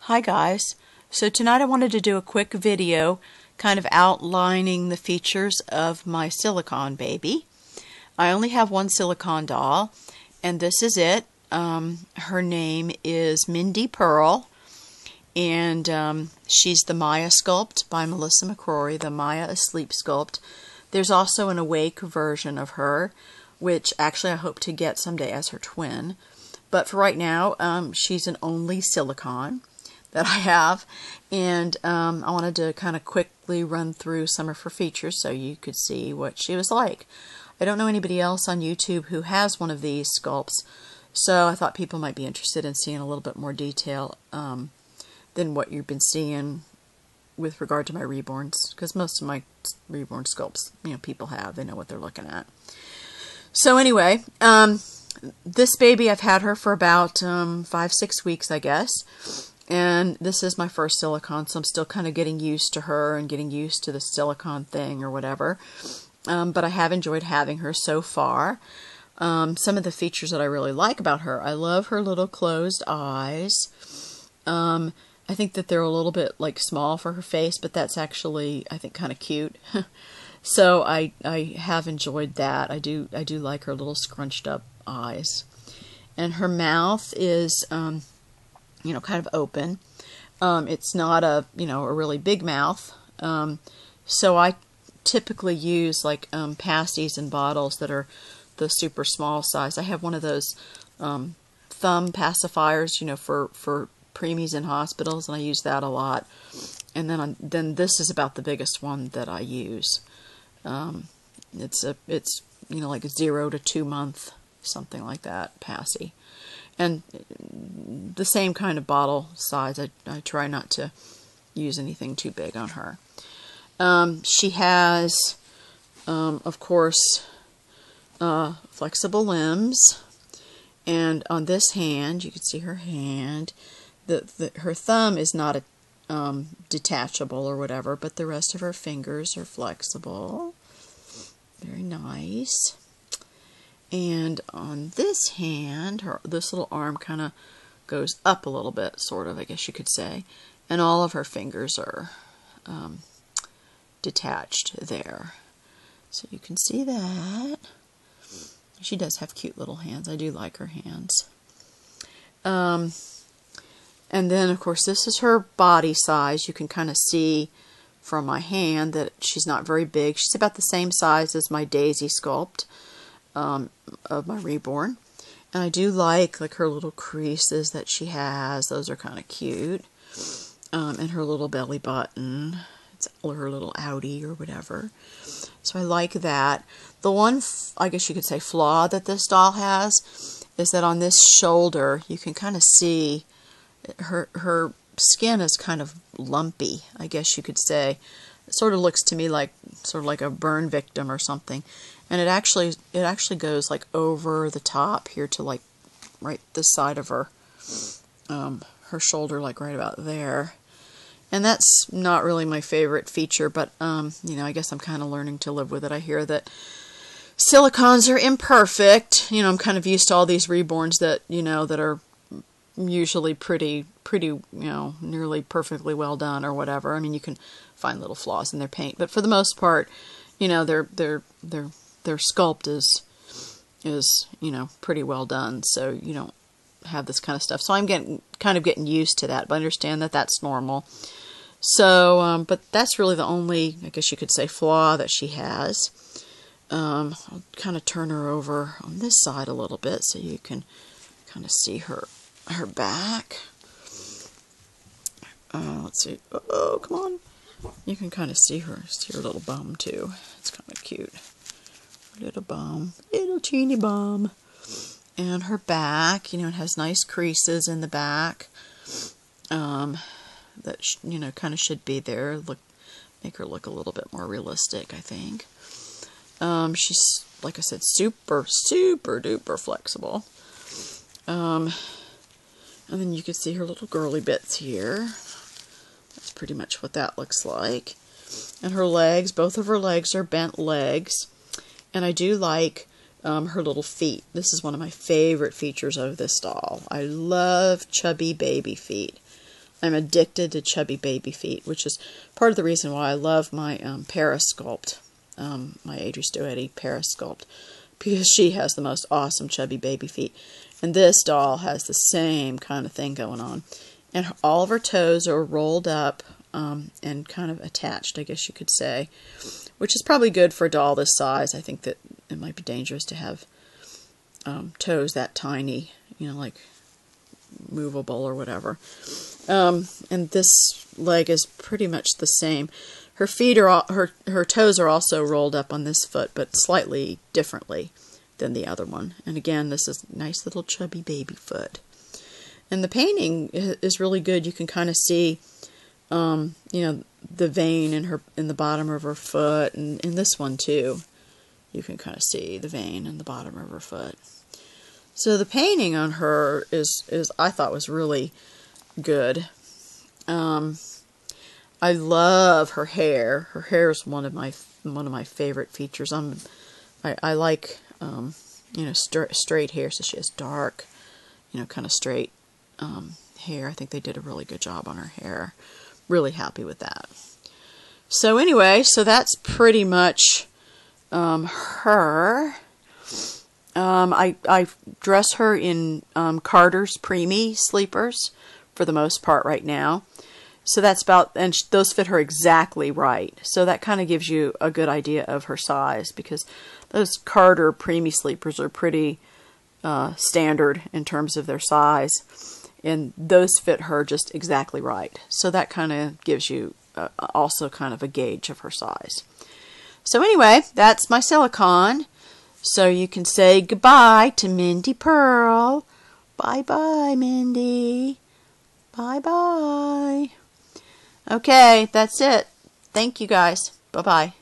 Hi guys, so tonight I wanted to do a quick video kind of outlining the features of my Silicone baby. I only have one Silicone doll and this is it. Her name is Mindy Pearl and she's the Maya sculpt by Melissa McCrory, the Maya Asleep sculpt. There's also an awake version of her, which actually I hope to get someday as her twin. But for right now, she's an only Silicone that I have, and I wanted to kind of quickly run through some of her features so you could see what she was like. I don't know anybody else on YouTube who has one of these sculpts, so I thought people might be interested in seeing a little bit more detail than what you've been seeing with regard to my reborns, because most of my reborn sculpts, people have, they know what they're looking at. So anyway, this baby, I've had her for about 5-6 weeks, I guess. And this is my first Silicone, so I'm still kind of getting used to her and getting used to the Silicone thing or whatever. But I have enjoyed having her so far. Some of the features that I really like about her, I love her little closed eyes. I think that they're a little bit small for her face, but that's actually, I think, kind of cute. So I have enjoyed that. I do like her little scrunched up eyes. And her mouth is kind of open. It's not a really big mouth. So I typically use pasties and bottles that are the super small size. I have one of those thumb pacifiers, for preemies in hospitals, and I use that a lot. And then this is about the biggest one that I use. It's like 0 to 2 month, something like that, passy. And the same kind of bottle size. I try not to use anything too big on her. She has, of course, flexible limbs. And on this hand, you can see her hand. Her thumb is not detachable or whatever, but the rest of her fingers are flexible. Very nice. And on this hand, this little arm kind of goes up a little bit, sort of, I guess you could say. And all of her fingers are detached there. So you can see that. She does have cute little hands. I do like her hands. And then, of course, this is her body size. You can kind of see from my hand that she's not very big. She's about the same size as my Daisy sculpt. Of my reborn, and I do like her little creases that she has. Those are kind of cute. And her little belly button, or her little outie or whatever. So I like that. The one, I guess you could say, flaw that this doll has is that on this shoulder you can kind of see her skin is kind of lumpy, I guess you could say. It sort of looks to me like a burn victim or something. And it actually goes over the top here to right this side of her her shoulder, right about there. And that's not really my favorite feature, but I guess I'm kind of learning to live with it. I hear that Silicones are imperfect. I'm kind of used to all these reborns that that are usually pretty nearly perfectly well done or whatever. I mean, you can find little flaws in their paint, but for the most part, their sculpt is pretty well done, so you don't have this kind of stuff. So I'm kind of getting used to that, but I understand that that's normal. So, but that's really the only, I guess you could say, flaw that she has. I'll kind of turn her over on this side a little bit so you can kind of see her back. Let's see. Oh, come on. You can kind of see her little bum too. It's kind of cute. Little bum, little teeny bum. And her back, it has nice creases in the back. That kind of should be there. Make her look a little bit more realistic, I think. She's, like I said, super duper flexible. And then you can see her little girly bits here. That's pretty much what that looks like. And her legs, both of her legs are bent legs. And I do like her little feet. This is one of my favorite features of this doll. I love chubby baby feet. I'm addicted to chubby baby feet, which is part of the reason why I love my Perisculpt, my Adri Stoetti Perisculpt, because she has the most awesome chubby baby feet. And this doll has the same kind of thing going on. And all of her toes are rolled up and kind of attached, I guess you could say, which is probably good for a doll this size. I think that it might be dangerous to have toes that tiny, you know, like movable or whatever. And this leg is pretty much the same. Her feet are her toes are also rolled up on this foot, but slightly differently than the other one. And again, this is a nice little chubby baby foot. And the painting is really good. You can kind of see, you know, the vein in the bottom of her foot, and in this one too. You can kind of see the vein in the bottom of her foot. So the painting on her is I thought was really good. I love her hair. Her hair is one of my favorite features. I like you know, straight hair, so she has dark, you know, kind of straight hair. I think they did a really good job on her hair. Really happy with that. So anyway, so that's pretty much her. I dress her in Carter's Preemie sleepers for the most part right now. So that's about, and those fit her exactly right. So that kind of gives you a good idea of her size, because those Carter Preemie sleepers are pretty standard in terms of their size, and those fit her just exactly right. So that kind of gives you also kind of a gauge of her size. So anyway, that's my Silicone. So you can say goodbye to Mindy Pearl. Bye-bye, Mindy. Bye-bye. Okay, that's it. Thank you, guys. Bye-bye.